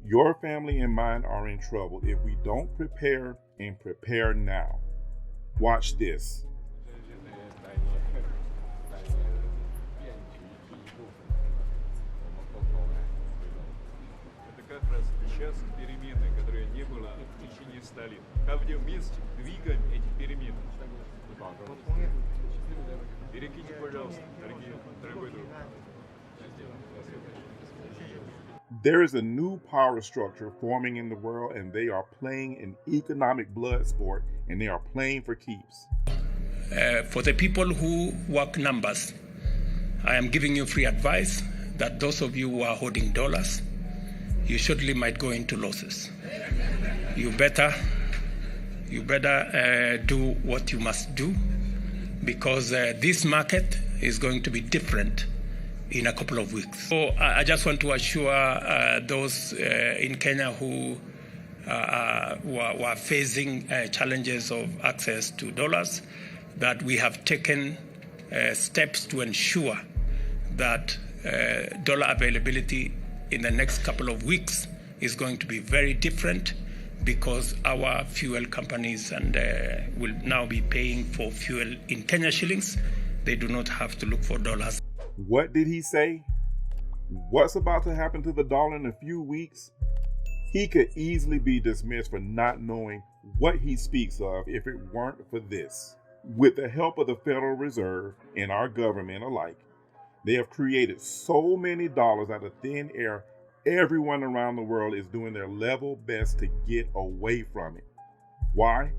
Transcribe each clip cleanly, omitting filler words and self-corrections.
Your family and mine are in trouble if we don't prepare and prepare now. Watch this. Это как раз сейчас перемены, которые не было в течение 100 лет. А вместе двигаем эти перемены. Перекиньте, пожалуйста, дорогой друг. There is a new power structure forming in the world, and they are playing an economic blood sport, and they are playing for keeps. For the people who work numbers, I am giving you free advice that those of you who are holding dollars, you surely might go into losses. You better do what you must do, because this market is going to be different in a couple of weeks. So I just want to assure those in Kenya who were facing challenges of access to dollars that we have taken steps to ensure that dollar availability in the next couple of weeks is going to be very different, because our fuel companies will now be paying for fuel in Kenya shillings. They do not have to look for dollars. What did he say? What's about to happen to the dollar in a few weeks? He could easily be dismissed for not knowing what he speaks of if it weren't for this. With the help of the Federal Reserve and our government alike, they have created so many dollars out of thin air, everyone around the world is doing their level best to get away from it. Why?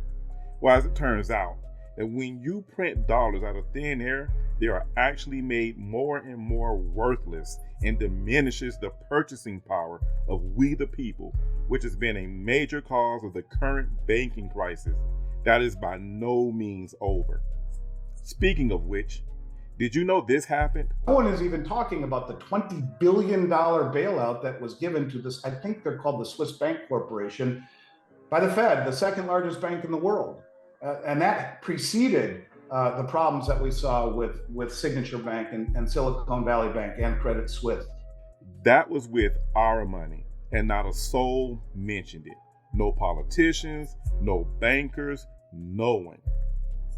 Well, as it turns out, that when you print dollars out of thin air, they are actually made more and more worthless and diminishes the purchasing power of we the people, which has been a major cause of the current banking crisis that is by no means over. Speaking of which, did you know this happened? No one is even talking about the $20 billion bailout that was given to this, I think they're called the Swiss Bank Corporation, by the Fed, the second largest bank in the world. And that preceded the problems that we saw with Signature Bank and Silicon Valley Bank and Credit Suisse. That was with our money, and not a soul mentioned it. No politicians, no bankers, no one.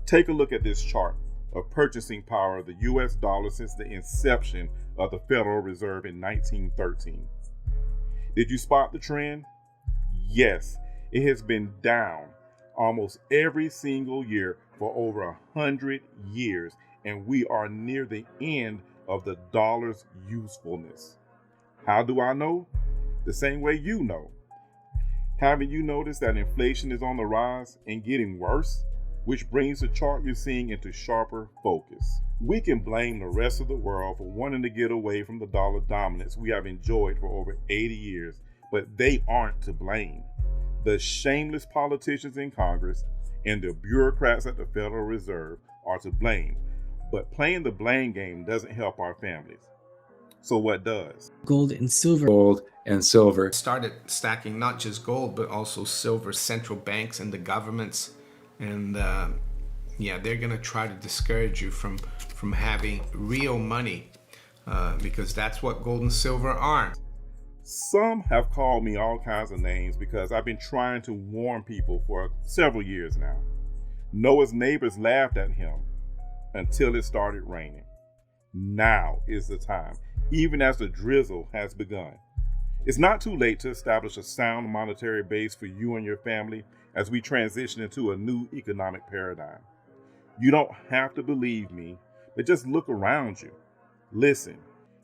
Take a look at this chart of purchasing power of the US dollar since the inception of the Federal Reserve in 1913. Did you spot the trend? Yes, it has been down almost every single year for over 100 years, and we are near the end of the dollar's usefulness. How do I know? The same way you know. Haven't you noticed that inflation is on the rise and getting worse? Which brings the chart you're seeing into sharper focus. We can blame the rest of the world for wanting to get away from the dollar dominance we have enjoyed for over 80 years, but they aren't to blame. The shameless politicians in Congress and the bureaucrats at the Federal Reserve are to blame, but playing the blame game doesn't help our families. So what does? Gold and silver. Gold and silver. Started stacking not just gold, but also silver, central banks and the governments. And they're going to try to discourage you from having real money because that's what gold and silver aren't. Some have called me all kinds of names because I've been trying to warn people for several years now. Noah's neighbors laughed at him until it started raining. Now is the time, even as the drizzle has begun. It's not too late to establish a sound monetary base for you and your family as we transition into a new economic paradigm. You don't have to believe me, but just look around you, listen,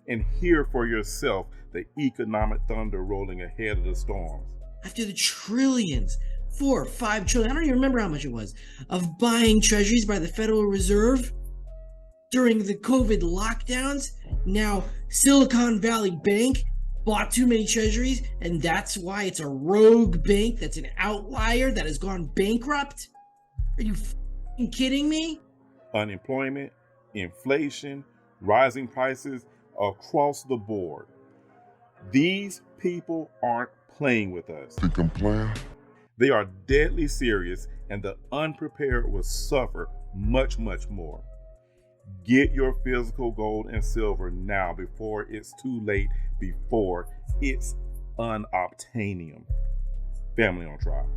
and hear for yourself the economic thunder rolling ahead of the storms. After the trillions, 4 or 5 trillion, I don't even remember how much it was, of buying treasuries by the Federal Reserve during the COVID lockdowns, now Silicon Valley Bank bought too many treasuries, and that's why it's a rogue bank that's an outlier that has gone bankrupt? Are you f***ing kidding me? Unemployment, inflation, rising prices across the board. These people aren't playing with us. Think I'm playing? They are deadly serious, and the unprepared will suffer much, much more. Get your physical gold and silver now before it's too late, before it's unobtainium. Family on Trial.